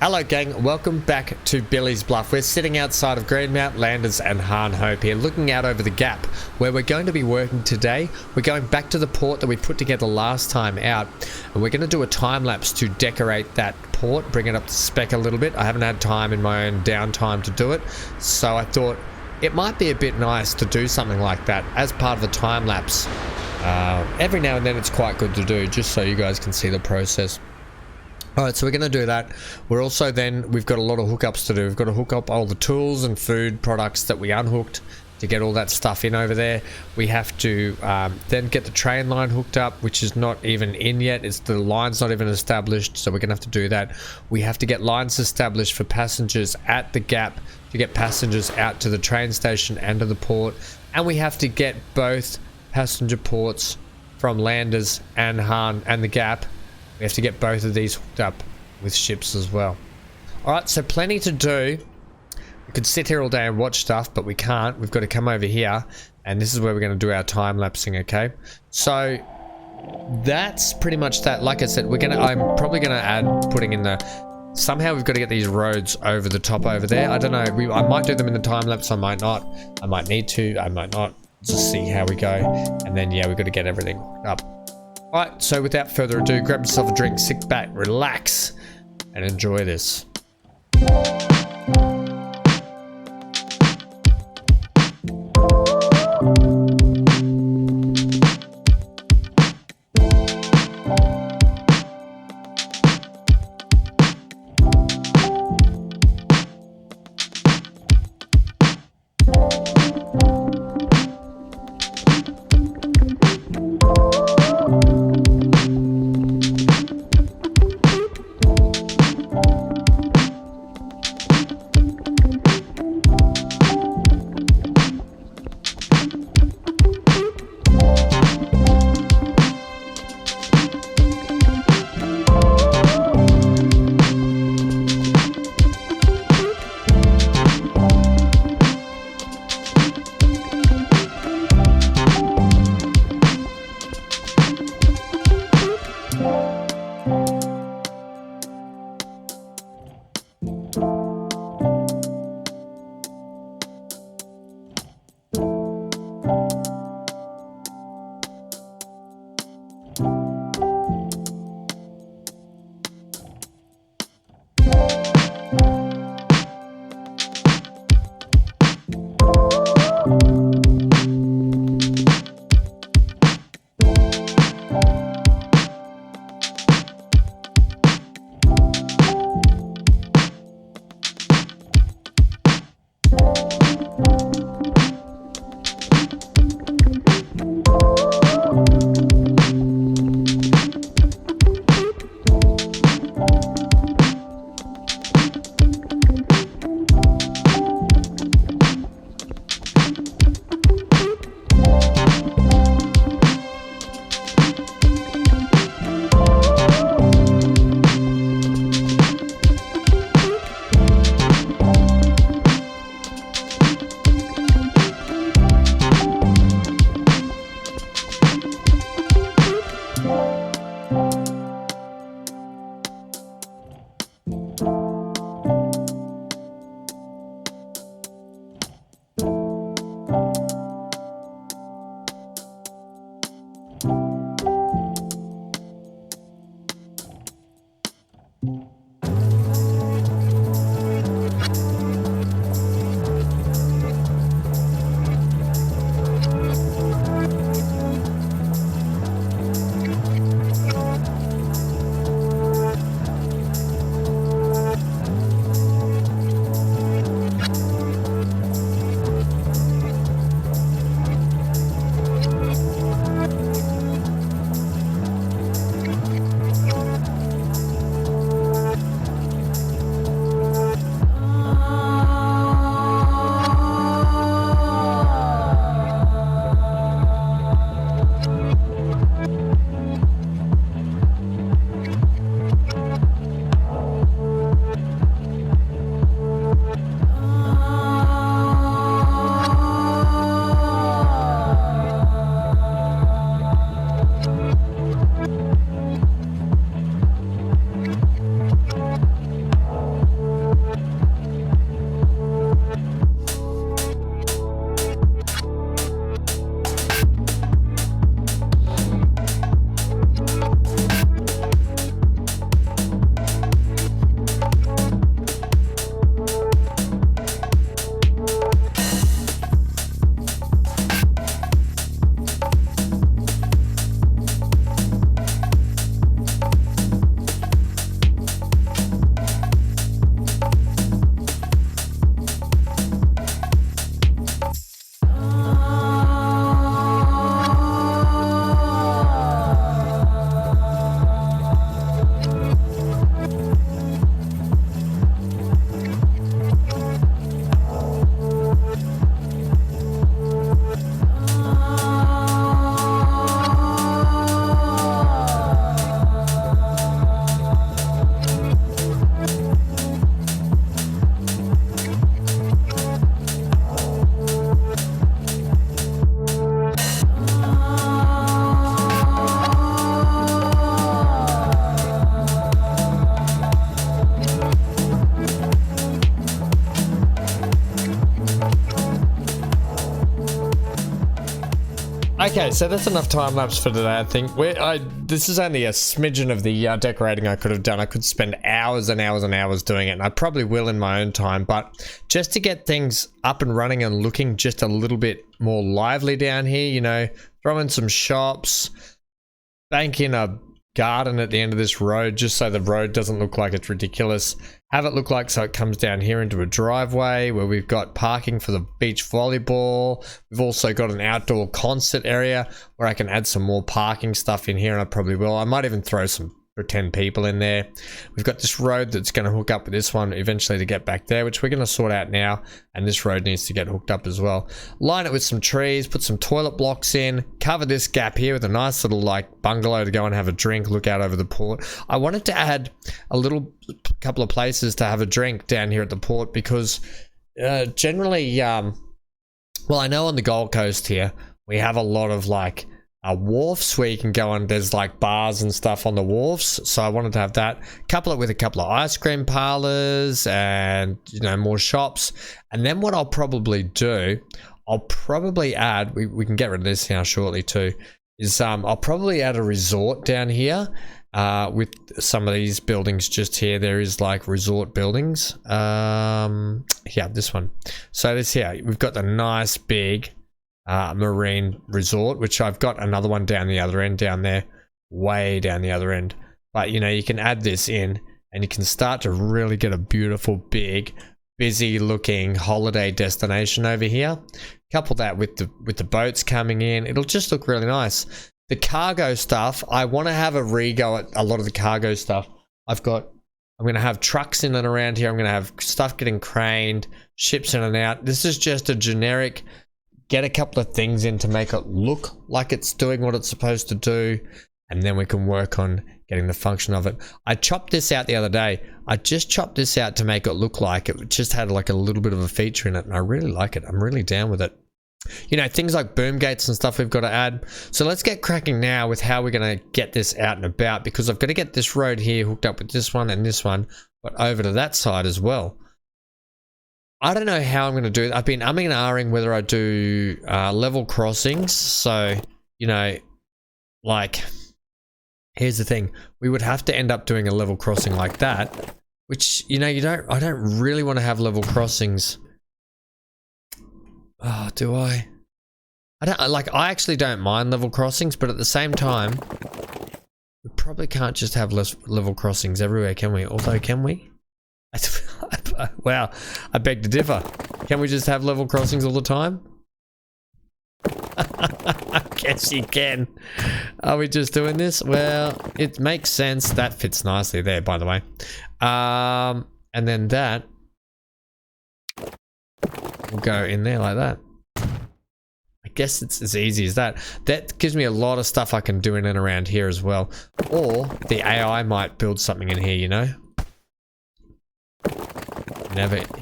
Hello gang, welcome back to Billy's Bluff. We're sitting outside of Greenmount, Landers and Han Hope here, looking out over the gap where we're going to be working today. We're going back to the port that we put together last time out, and we're going to do a time lapse to decorate that port, bring it up to spec a little bit. I haven't had time in my own downtime to do it, so I thought it might be a bit nice to do something like that as part of a time lapse. Every now and then it's quite good to do, just so you guys can see the process. Alright, so we're going to do that. We're also we've got a lot of hookups to do. We've got to hook up all the tools and food products that we unhooked to get all that stuff in over there. We have to then get the train line hooked up, which is not even in yet. The line's not even established, so we're going to have to do that. We have to get lines established for passengers at the gap to get passengers out to the train station and to the port. And we have to get both passenger ports from Landers and Han and the gap. We have to get both of these hooked up with ships as well. Alright, so plenty to do. We could sit here all day and watch stuff, but we can't. We've got to come over here, and this is where we're going to do our time lapsing, okay? So that's pretty much that. Like I said, I'm probably going to add putting in somehow we've got to get these roads over the top over there. I don't know. I might do them in the time lapse. I might not. I might need to. I might not. Just see how we go. And then, yeah, we've got to get everything hooked up. Alright, so without further ado, grab yourself a drink, sit back, relax, and enjoy this. Okay, so that's enough time lapse for today, I think. This is only a smidgen of the decorating I could have done. I could spend hours and hours and hours doing it, and I probably will in my own time, but just to get things up and running and looking just a little bit more lively down here, you know, throw in some shops, bank in a garden at the end of this road just so the road doesn't look like it's ridiculous. Have it look like so it comes down here into a driveway where we've got parking for the beach volleyball. We've also got an outdoor concert area where I can add some more parking stuff in here, and I probably will. I might even throw some pretend people in there. We've got this road that's going to hook up with this one eventually to get back there, which we're going to sort out now, and this road needs to get hooked up as well. Line it with some trees, put some toilet blocks in, cover this gap here with a nice little like bungalow to go and have a drink, look out over the port. I wanted to add a couple of places to have a drink down here at the port because generally well, I know on the Gold Coast here we have a lot of like wharfs where you can go and there's like bars and stuff on the wharfs, so I wanted to have that, couple it with a couple of ice cream parlors and, you know, more shops. And then what I'll probably do, I'll probably add, we can get rid of this now shortly too, is I'll probably add a resort down here with some of these buildings just here. There is like resort buildings, yeah, this one. So this here, we've got the nice big marine resort, which I've got another one down the other end, down there, way down the other end. But you know, you can add this in and you can start to really get a beautiful, big, busy looking holiday destination over here. Couple that with the boats coming in, it'll just look really nice. The cargo stuff, I want to have a re-go at a lot of the cargo stuff. I'm going to have trucks in and around here. I'm going to have stuff getting craned, ships in and out. This is just a generic get a couple of things in to make it look like it's doing what it's supposed to do, and then we can work on getting the function of it. I chopped this out the other day. I just chopped this out to make it look like it just had like a little bit of a feature in it, and I really like it. I'm really down with it. You know, things like boom gates and stuff we've got to add. So let's get cracking now with how we're going to get this out and about, because I've got to get this road here hooked up with this one and this one, but over to that side as well. I don't know how I'm going to do it. I've been umming and ahhing whether I do level crossings. So, you know, like, here's the thing. We would have to end up doing a level crossing like that, which, you know, I don't really want to have level crossings. Oh, do I? I actually don't mind level crossings, but at the same time, we probably can't just have level crossings everywhere, can we? Although, can we? Wow, I beg to differ. Can we just have level crossings all the time? I guess you can. Are we just doing this? Well, it makes sense. That fits nicely there, by the way. And then that will go in there like that. I guess it's as easy as that. That gives me a lot of stuff I can do in and around here as well. Or the AI might build something in here, you know?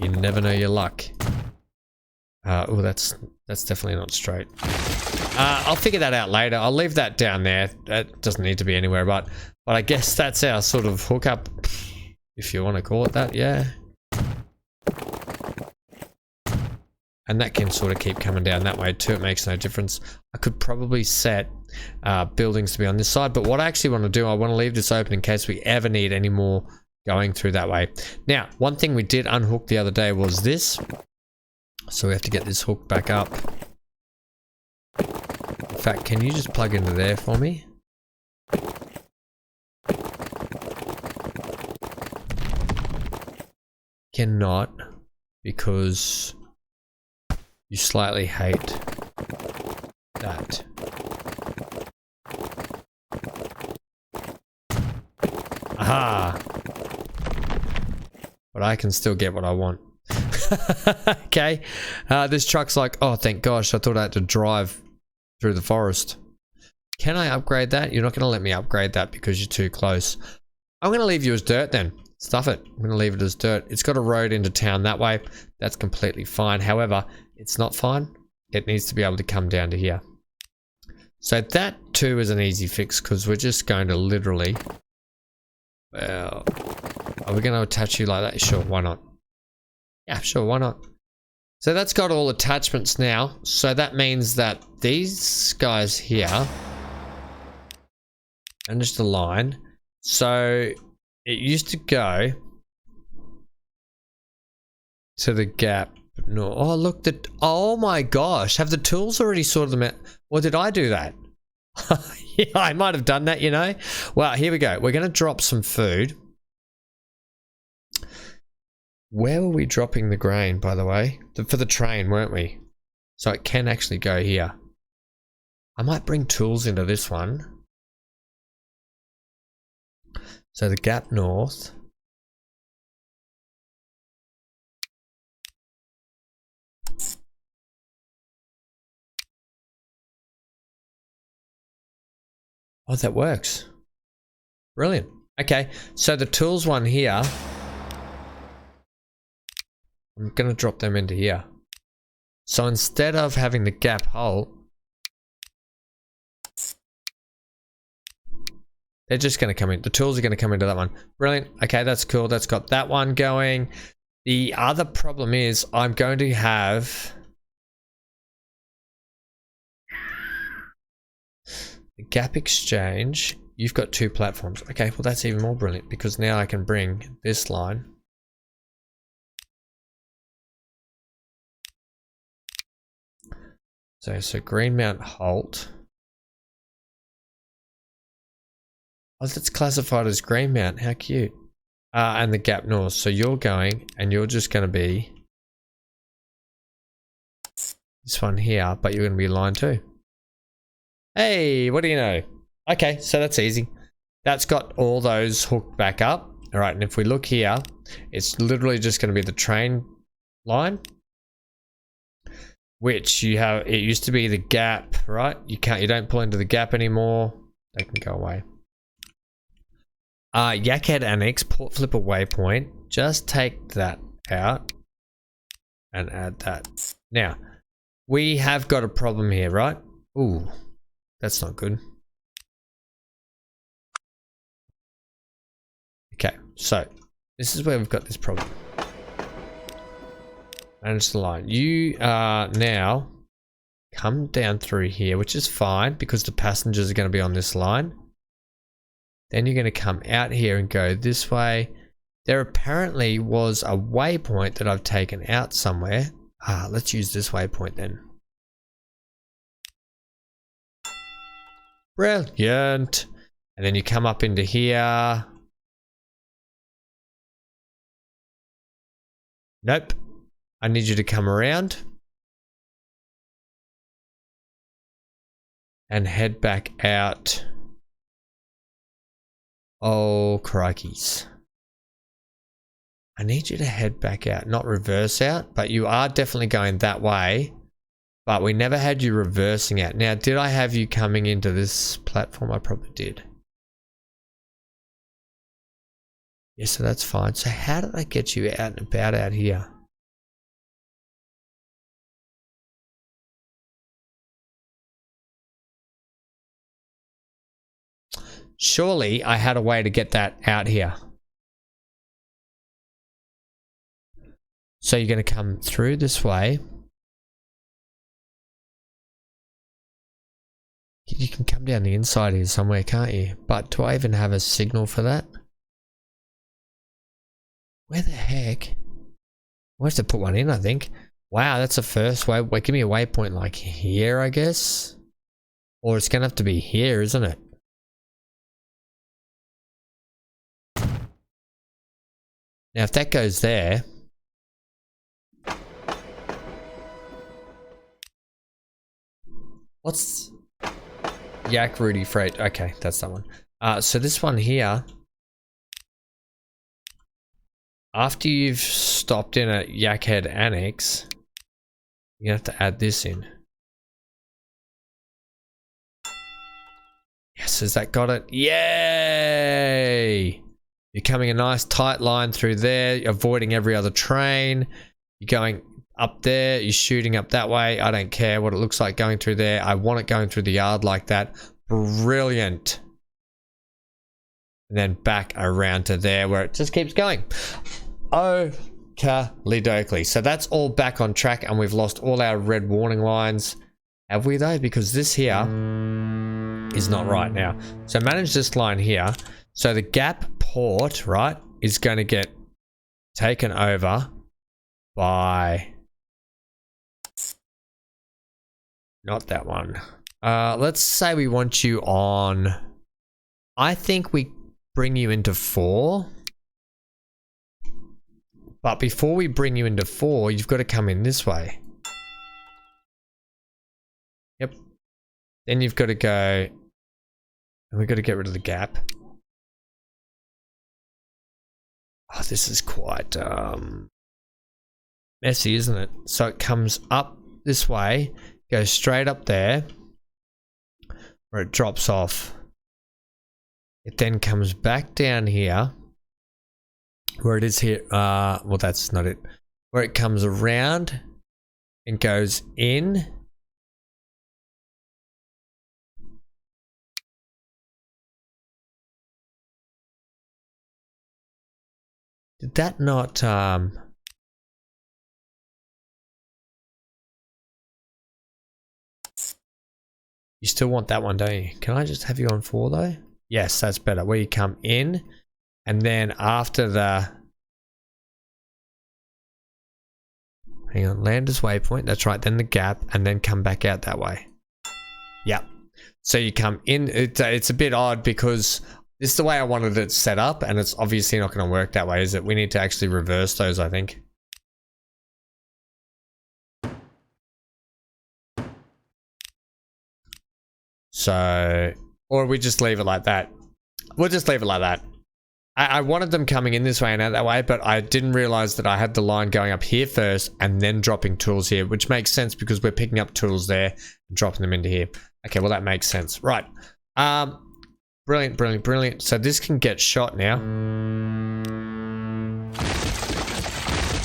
You never know your luck. Oh, that's definitely not straight. I'll figure that out later. I'll leave that down there. That doesn't need to be anywhere, but I guess that's our sort of hookup, if you want to call it that. Yeah. And that can sort of keep coming down that way too. It makes no difference. I could probably set buildings to be on this side, but what I actually want to do, I want to leave this open in case we ever need any more going through that way. Now, one thing we did unhook the other day was this. So we have to get this hook back up. In fact, can you just plug into there for me? Cannot, because you slightly hate that. Aha! But I can still get what I want. Okay. This truck's like, oh, thank gosh, I thought I had to drive through the forest. Can I upgrade that? You're not going to let me upgrade that because you're too close. I'm going to leave you as dirt then. Stuff it. I'm going to leave it as dirt. It's got a road into town that way. That's completely fine. However, it's not fine. It needs to be able to come down to here. So that too is an easy fix because we're just going to literally... Well, are we going to attach you like that? Sure, why not? Yeah, sure, why not? So that's got all attachments now. So that means that these guys here, and just a line. So it used to go to the gap. No, oh look, oh my gosh, have the tools already sorted them out? Or did I do that? Yeah, I might have done that, you know. Well, here we go. We're going to drop some food. Where were we dropping the grain, by the way? For the train, weren't we? So it can actually go here. I might bring tools into this one. So the gap north. Oh, that works. Brilliant. Okay, so the tools one here, I'm going to drop them into here. So instead of having the gap hole, they're just going to come in. The tools are going to come into that one. Brilliant. Okay, that's cool. That's got that one going. The other problem is I'm going to have the gap exchange. You've got 2 platforms. Okay, well that's even more brilliant because now I can bring this line. So Greenmount halt. Oh, that's classified as Greenmount. How cute. And the gap north. So you're going and you're just going to be this one here, but you're going to be line 2. Hey, what do you know? Okay, so that's easy. That's got all those hooked back up. All right, and if we look here, it's literally just going to be the train line, which you have. It used to be the gap, right? You don't pull into the gap anymore. They can go away. Yakhead Annex, Port Flipper Waypoint. Just take that out and add that. Now, we have got a problem here, right? Ooh, that's not good. Okay, so this is where we've got this problem. Manage the line. You now come down through here, which is fine because the passengers are going to be on this line. Then you're going to come out here and go this way. There apparently was a waypoint that I've taken out somewhere. Let's use this waypoint then. Brilliant. And then you come up into here. Nope. I need you to come around and head back out. Oh, crikeys. I need you to head back out, not reverse out, but you are definitely going that way. But we never had you reversing out. Now, did I have you coming into this platform? I probably did. Yeah, so that's fine. So how did I get you out and about out here? Surely I had a way to get that out here. So you're going to come through this way. You can come down the inside here somewhere, can't you? But do I even have a signal for that? Where the heck? We'll have to put one in, I think. Wow, that's the first way. Wait, give me a waypoint like here, I guess. Or it's going to have to be here, isn't it? Now, if that goes there... What's... Yak Rudy Freight. Okay, that's that one. So this one here... After you've stopped in at Yakhead Annex, you have to add this in. Yes, has that got it? Yay! You're coming a nice tight line through there, avoiding every other train. You're going up there, you're shooting up that way. I don't care what it looks like going through there. I want it going through the yard like that. Brilliant. And then back around to there where it just keeps going. Oh Okie-dokey. So that's all back on track, and we've lost all our red warning lines. Have we though? Because this here is not right now. So manage this line here. So the gap port, right, is going to get taken over by... Not that one. Let's say we want you on... I think we bring you into 4. But before we bring you into 4, you've got to come in this way. Yep. Then you've got to go... And we've got to get rid of the gap. Oh, this is quite messy, isn't it? So it comes up this way, goes straight up there, where it drops off. It then comes back down here, where it is here. Well, that's not it. Where it comes around and goes in. Did that not, you still want that one, don't you? Can I just have you on 4 though? Yes, that's better. Where you come in, and then after the... Hang on, Landers waypoint, that's right, then the gap, and then come back out that way. Yeah. So you come in, it's a bit odd because... This is the way I wanted it set up, and it's obviously not going to work that way, is it? We need to actually reverse those, I think. So, or we just leave it like that. We'll just leave it like that. I wanted them coming in this way and out that way, but I didn't realize that I had the line going up here first and then dropping tools here, which makes sense because we're picking up tools there and dropping them into here. Okay, well, that makes sense. Right. Brilliant, brilliant, brilliant. So this can get shot now.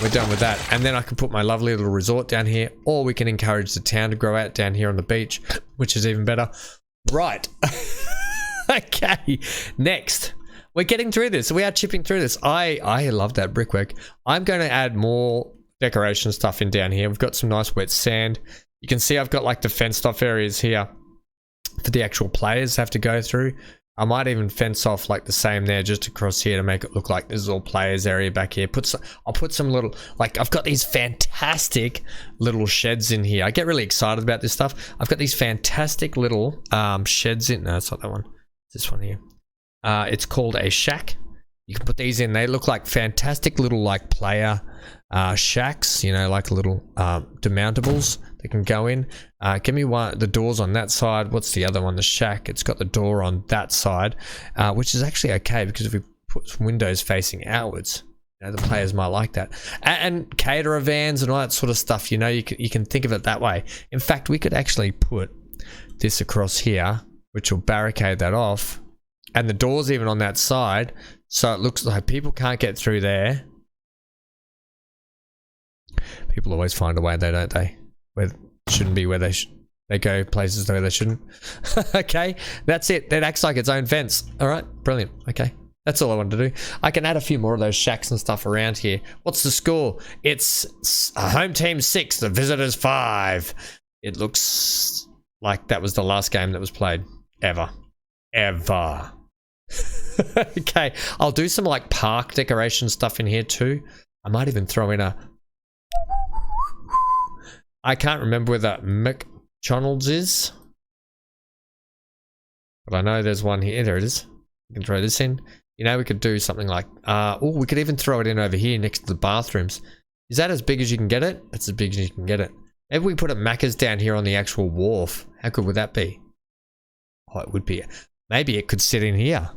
We're done with that. And then I can put my lovely little resort down here, or we can encourage the town to grow out down here on the beach, which is even better. Right. Okay. Next. We're getting through this. We are chipping through this. I love that brickwork. I'm going to add more decoration stuff in down here. We've got some nice wet sand. You can see I've got like the fenced off areas here for the actual players have to go through. I might even fence off like the same there just across here to make it look like this is all players area back here. I'll put some little, like I've got these fantastic little sheds in here. I get really excited about this stuff. I've got these fantastic little sheds in, no, it's not that one. It's this one here. It's called a shack. You can put these in. They look like fantastic little like player shacks, you know, like little demountables that can go in. Give me one, the doors on that side. What's the other one? The shack. It's got the door on that side, which is actually okay because if we put some windows facing outwards, you know, the players might like that. And caterer vans and all that sort of stuff, you know, you can think of it that way. In fact, we could actually put this across here, which will barricade that off. And the door's even on that side, so it looks like people can't get through there. People always find a way, though, don't they? Where it shouldn't be where they go places where they shouldn't. Okay, that's it. It acts like its own fence. All right, brilliant. Okay, that's all I wanted to do. I can add a few more of those shacks and stuff around here. What's the score? It's a home team 6, the visitors 5. It looks like that was the last game that was played ever. Okay, I'll do some like park decoration stuff in here too. I might even throw in a... I can't remember where that McDonald's is, but I know there's one here. There it is. You can throw this in. You know, we could do something like... oh, we could even throw it in over here next to the bathrooms. Is that as big as you can get it? That's as big as you can get it. Maybe we put a Macca's down here on the actual wharf. How good would that be? Oh, it would be. Maybe it could sit in here.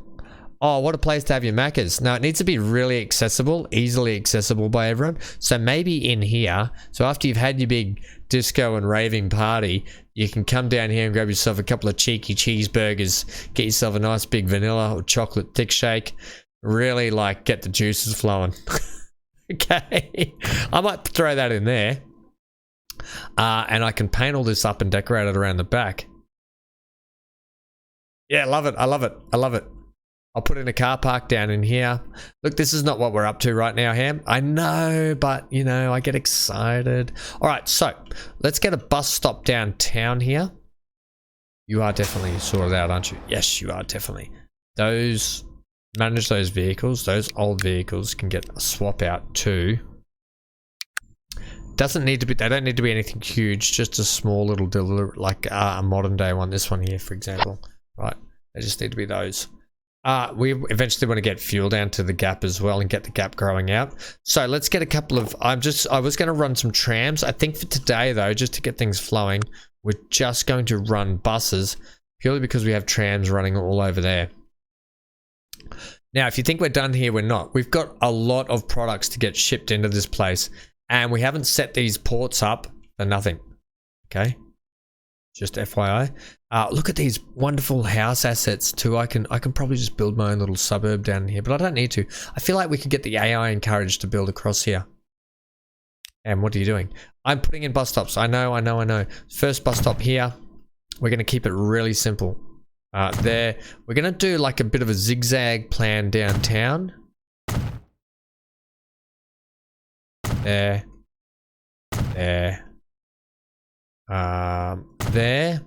Oh, what a place to have your Macca's. Now, it needs to be really accessible, easily accessible by everyone. So maybe in here, so after you've had your big disco and raving party, you can come down here and grab yourself a couple of cheeky cheeseburgers, get yourself a nice big vanilla or chocolate thick shake, really like get the juices flowing. Okay, I might throw that in there. And I can paint all this up and decorate it around the back. Yeah, love it. I love it. I love it. I'll put in a car park down in here. Look, this is not what we're up to right now, Ham. I know, but you know, I get excited. All right, so let's get a bus stop downtown here. You are definitely sorted out, aren't you? Yes, you are definitely. Manage those vehicles. Those old vehicles can get a swap out too. Doesn't need to be, they don't need to be anything huge, just a small little like a modern day one. This one here, for example, right? They just need to be those. We eventually want to get fuel down to the gap as well and get the gap growing out. So let's get a couple of, I was going to run some trams. I think for today though, just to get things flowing, we're just going to run buses purely because we have trams running all over there. Now, if you think we're done here, we're not. We've got a lot of products to get shipped into this place and we haven't set these ports up for nothing. Okay. Just FYI. Look at these wonderful house assets too. I can probably just build my own little suburb down here, but I don't need to. I feel like we could get the AI encouraged to build across here. And what are you doing? I'm putting in bus stops. I know. First bus stop here. We're going to keep it really simple. There. We're going to do like a bit of a zigzag plan downtown. There. There. There.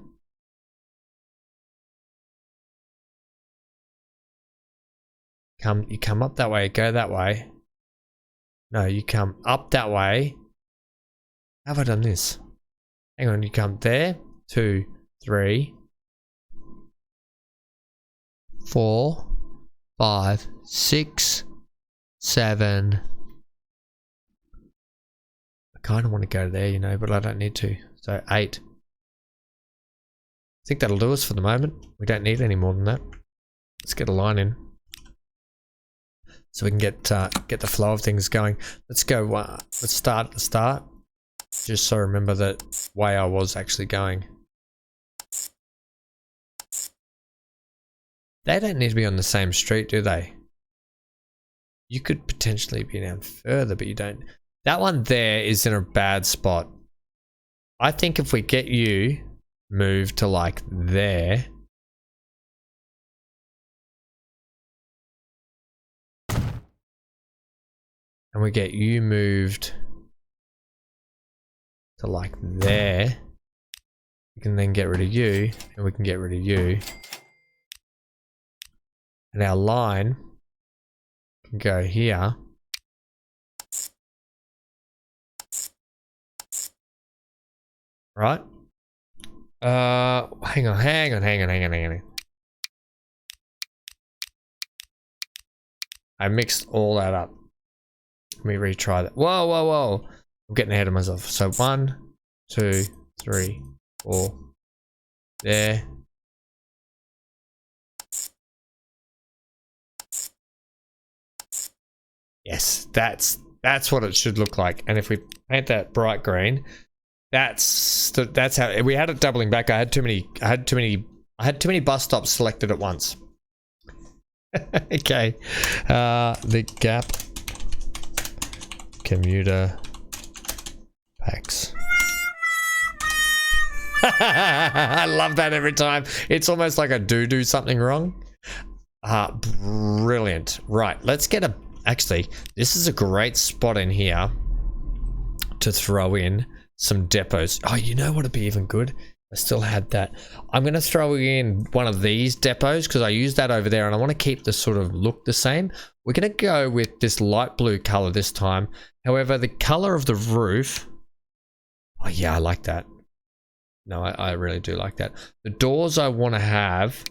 You come up that way, go that way. No, you come up that way. How have I done this? Hang on, you come there. 2, 3, 4, 5, 6, 7. I kind of want to go there, you know, but I don't need to. So 8. I think that'll do us for the moment. We don't need any more than that. Let's get a line in, so we can get the flow of things going. Let's go. Let's start at the start, just so I remember the way I was actually going. They don't need to be on the same street, do they? You could potentially be down further, but you don't. That one there is in a bad spot. I think if we get you moved to like there. And we get you moved to like there. We can then get rid of you, and we can get rid of you. And our line can go here. Right? Hang on. I mixed all that up. Let me retry that. Whoa. I'm getting ahead of myself. So 1, 2, 3, 4. There. Yes, that's what it should look like. And if we paint that bright green, that's how we had it doubling back. I had too many bus stops selected at once. Okay. The gap commuter packs. I love that every time. It's almost like I do something wrong. Brilliant. Right, let's get actually, this is a great spot in here to throw in some depots. Oh, you know what would be even good? I still had that. I'm going to throw in one of these depots because I used that over there and I want to keep the sort of look the same. We're going to go with this light blue color this time. However, the color of the roof, oh yeah, I like that. No, I really do like that. The doors I want to have,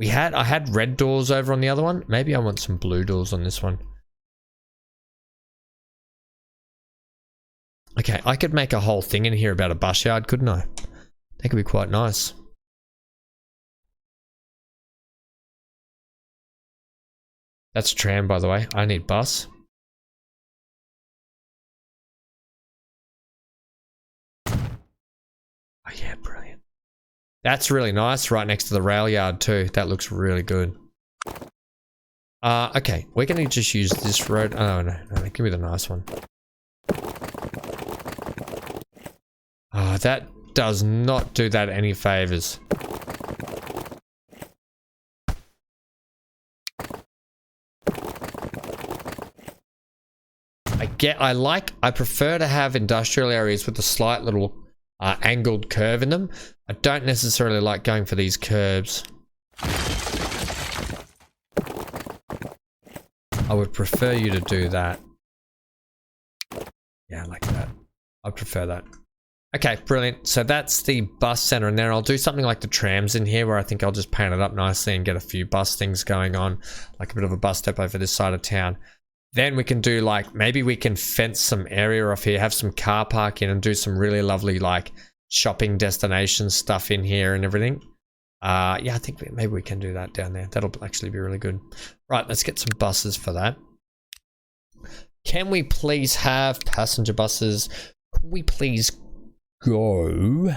I had red doors over on the other one. Maybe I want some blue doors on this one. Okay, I could make a whole thing in here about a bus yard, couldn't I? That could be quite nice. That's tram, by the way. I need bus. Oh yeah, brilliant. That's really nice, right next to the rail yard too. That looks really good. Okay, we're gonna just use this road. Oh no, give me the nice one. Oh, that does not do that any favors. I prefer to have industrial areas with a slight little angled curve in them. I don't necessarily like going for these curves. I would prefer you to do that. Yeah, like that. I prefer that. Okay, brilliant. So that's the bus center, and then I'll do something like the trams in here where I think I'll just paint it up nicely and get a few bus things going on, like a bit of a bus stop over this side of town. Then we can do like, maybe we can fence some area off here, have some car parking and do some really lovely like shopping destination stuff in here and everything. Yeah, I think maybe we can do that down there. That'll actually be really good. Right, let's get some buses for that. Can we please have passenger buses? Can we please go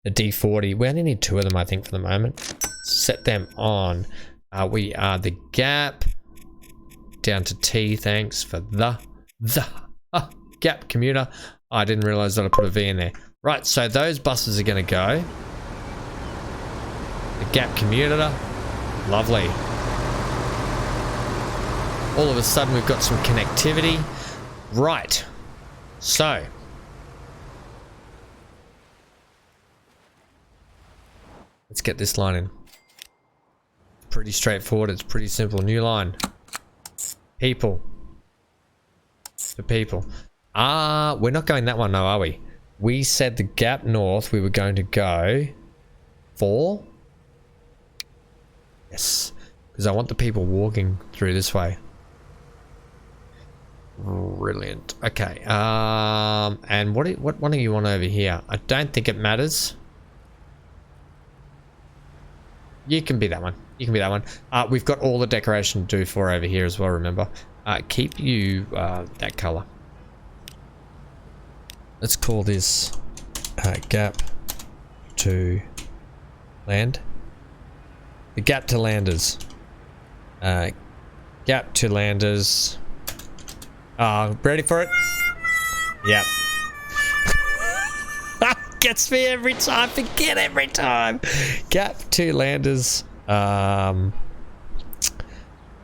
the D40? We only need 2 of them, I think, for the moment. Set them on. We are the Gap. Down to T, thanks for the Gap commuter. Oh, I didn't realize that I put a V in there. Right, so those buses are going to go. The Gap commuter. Lovely. All of a sudden, we've got some connectivity. Right. So. Let's get this line in. Pretty straightforward. It's pretty simple. New line. People. The people. We're not going that one, no, are we? We said the Gap North we were going to go for. Yes. Because I want the people walking through this way. Brilliant. Okay. And what one do you want over here? I don't think it matters. You can be that one. You can be that one. We've got all the decoration to do for over here as well, remember. Keep you that color. Let's call this Gap to Land. The Gap to Landers. Gap to Landers. Ready for it? Yep. Gets me every time. Forget every time. Gap to Landers. Oh,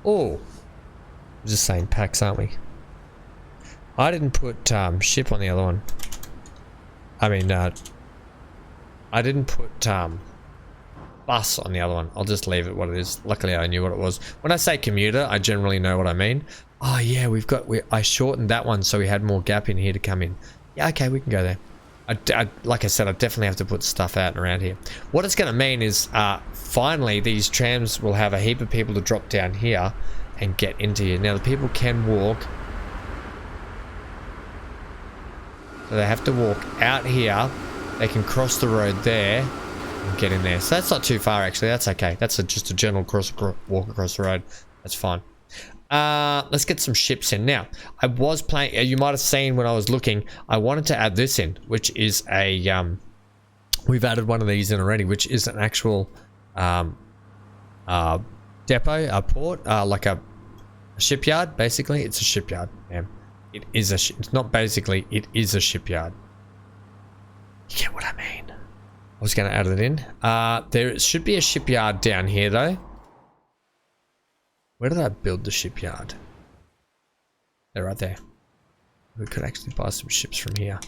we're just saying packs, aren't we? I didn't put ship on the other one. I mean, I didn't put bus on the other one. I'll just leave it what it is. Luckily, I knew what it was. When I say commuter, I generally know what I mean. Oh yeah, I shortened that one so we had more gap in here to come in. Yeah, okay, we can go there. Like I said, I definitely have to put stuff out and around here. What it's going to mean is, finally, these trams will have a heap of people to drop down here and get into here. Now, the people can walk. So they have to walk out here. They can cross the road there and get in there. So that's not too far, actually. That's okay. That's just a general walk across the road. That's fine. Let's get some ships in. Now, I was playing, you might have seen when I was looking, I wanted to add this in, which is a, we've added one of these in already, which is an actual, depot, a port, like a shipyard, basically. It's a shipyard, man. It is it's not basically, it is a shipyard. You get what I mean? I was going to add it in. There should be a shipyard down here, though. Where did I build the shipyard? They're right there. We could actually buy some ships from here.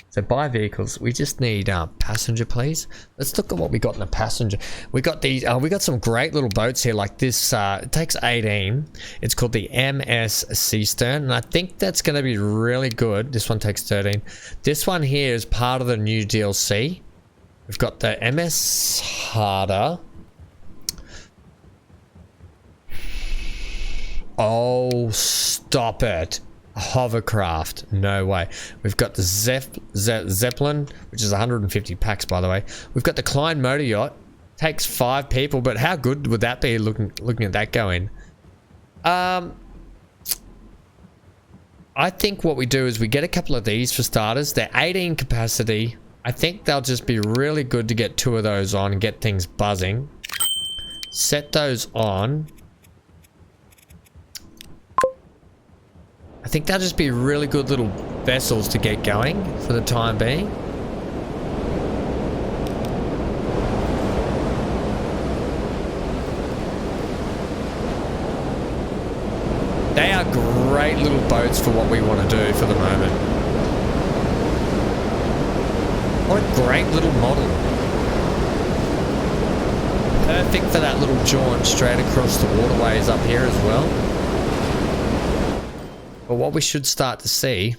So buy vehicles. We just need passenger, please. Let's look at what we got in the passenger. We got these. We got some great little boats here. Like this. It takes 18. It's called the MS Sea Stern, and I think that's going to be really good. This one takes 13. This one here is part of the new DLC. We've got the MS Harder. Oh, stop it. Hovercraft. No way. We've got the Zeppelin, which is 150 packs, by the way. We've got the Klein Motor Yacht. Takes 5 people, but how good would that be looking at that going? I think what we do is we get a couple of these for starters. They're 18 capacity. I think they'll just be really good to get 2 of those on and get things buzzing. Set those on. I think they'll just be really good little vessels to get going for the time being. They are great little boats for what we want to do for the moment. What a great little model. Perfect for that little jaunt straight across the waterways up here as well. But what we should start to see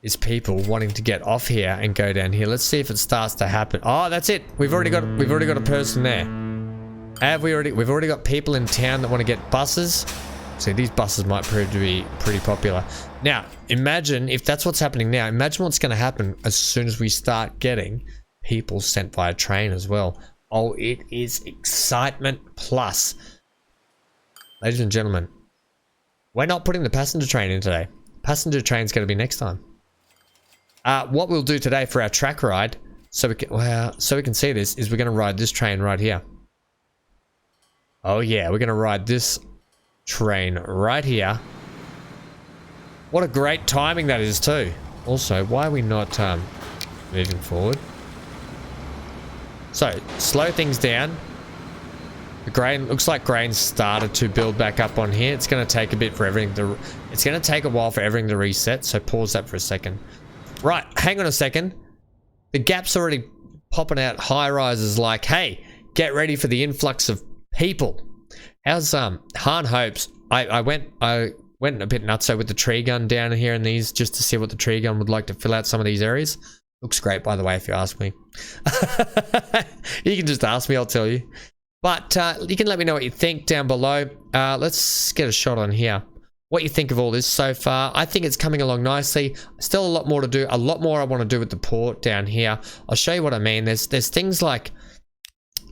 is people wanting to get off here and go down here. Let's see if it starts to happen. Oh, that's it. We've already got a person there. We've already got people in town that want to get buses. See, these buses might prove to be pretty popular. Now, imagine if that's what's happening now. Imagine what's going to happen as soon as we start getting people sent by a train as well. Oh, it is excitement plus. Ladies and gentlemen, we're not putting the passenger train in today. Passenger train's going to be next time. What we'll do today for our track ride, so we can see this, is we're going to ride this train right here. Oh yeah, we're going to ride this train right here. What a great timing that is too. Also, why are we not moving forward? So, slow things down. The grain, looks like grain started to build back up on here. It's going to take a bit for everything to... It's going to take a while for everything to reset, so pause that for a second. Right, hang on a second. The gap's already popping out high rises like, hey, get ready for the influx of people. How's Han hopes? I went a bit nutso with the tree gun down here in these just to see what the tree gun would like to fill out some of these areas. Looks great, by the way, if you ask me. You can just ask me, I'll tell you. But you can let me know what you think down below. Let's get a shot on here. What you think of all this so far. I think it's coming along nicely. Still a lot more to do. A lot more I want to do with the port down here. I'll show you what I mean. There's things like,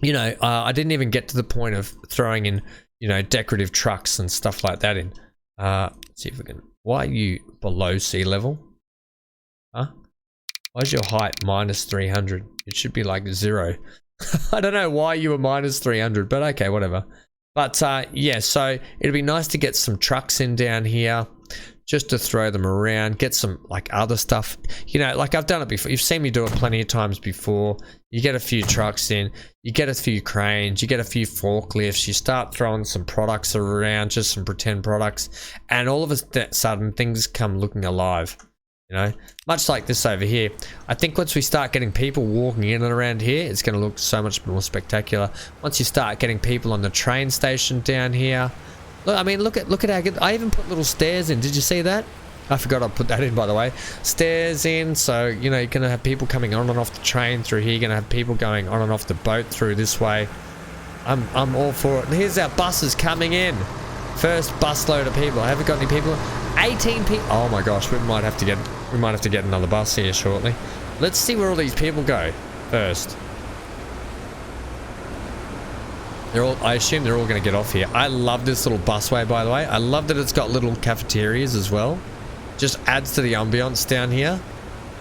you know, I didn't even get to the point of throwing in, you know, decorative trucks and stuff like that in. Let's see if we can... Why are you below sea level? Huh? Why is your height minus 300? It should be like 0. I don't know why you were minus 300, but okay, whatever. But yeah, so it'd be nice to get some trucks in down here just to throw them around, get some like other stuff. You know, like I've done it before. You've seen me do it plenty of times before. You get a few trucks in, you get a few cranes, you get a few forklifts, you start throwing some products around, just some pretend products, and all of a sudden things come looking alive. You know, much like this over here. I think once we start getting people walking in and around here, it's going to look so much more spectacular. Once you start getting people on the train station down here, look, I mean, look at how good. I even put little stairs in. Did you see that? I forgot I put that in, by the way. Stairs in, so you know you're going to have people coming on and off the train through here. You're going to have people going on and off the boat through this way. I'm all for it. And here's our buses coming in. First busload of people. I haven't got any people. 18 people. Oh my gosh, we might have to get another bus here shortly. Let's see where all these people go first. I assume they're all going to get off here. I love this little busway, by the way. I love that it's got little cafeterias as well. Just adds to the ambience down here.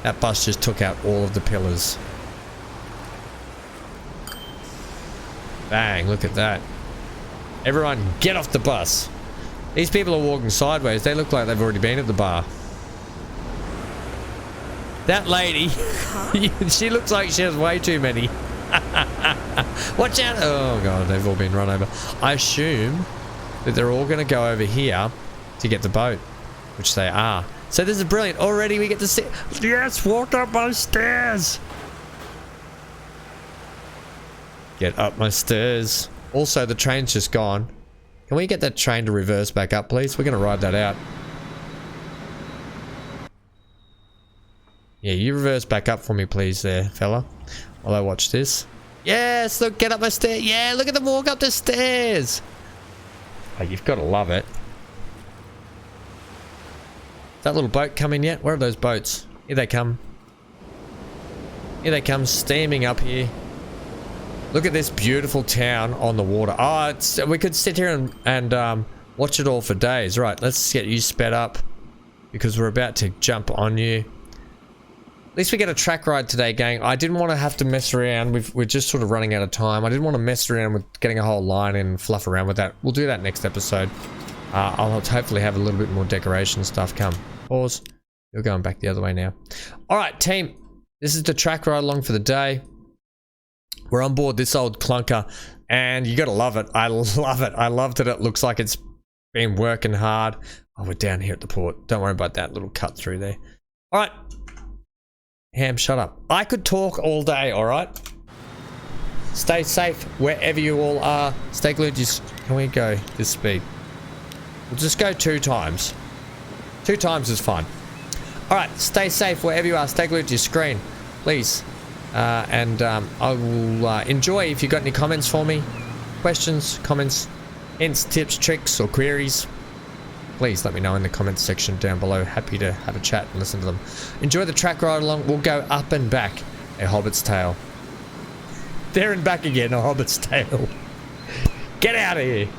That bus just took out all of the pillars. Bang, look at that. Everyone get off the bus. These people are walking sideways. They look like they've already been at the bar. That lady, she looks like she has way too many. Watch out. Oh god, they've all been run over. I assume that they're all going to go over here to get the boat, which they are. So this is brilliant. Already we get to see. Yes, walk up my stairs. Get up my stairs. Also, the train's just gone. Can we get that train to reverse back up, please? We're going to ride that out. Yeah, you reverse back up for me, please, there, fella. While I watch this. Yes, look, get up my stairs. Yeah, look at them walk up the stairs. Oh, you've got to love it. That little boat coming yet? Where are those boats? Here they come. Here they come, steaming up here. Look at this beautiful town on the water. Oh, we could sit here and watch it all for days. Right, let's get you sped up because we're about to jump on you. At least we get a track ride today, gang. I didn't want to have to mess around. We're just sort of running out of time. I didn't want to mess around with getting a whole line and fluff around with that. We'll do that next episode. I'll hopefully have a little bit more decoration stuff come. Pause. You're going back the other way now. All right, team. This is the track ride along for the day. We're on board this old clunker, and you gotta love it. I love it. I love that it looks like it's Been working hard. Oh, we're down here at the port. Don't worry about that little cut through there. All right. Ham, shut up. I could talk all day, all right? Stay safe wherever you all are. Stay glued. Can we go this speed? We'll just go 2 times. 2 times is fine. All right. Stay safe wherever you are. Stay glued to your screen, please. I will enjoy if you've got any comments for me. Questions, comments, hints, tips, tricks, or queries. Please let me know in the comments section down below. Happy to have a chat and listen to them. Enjoy the track ride along. We'll go up and back a Hobbit's Tale. There and back again, a Hobbit's Tale. Get out of here.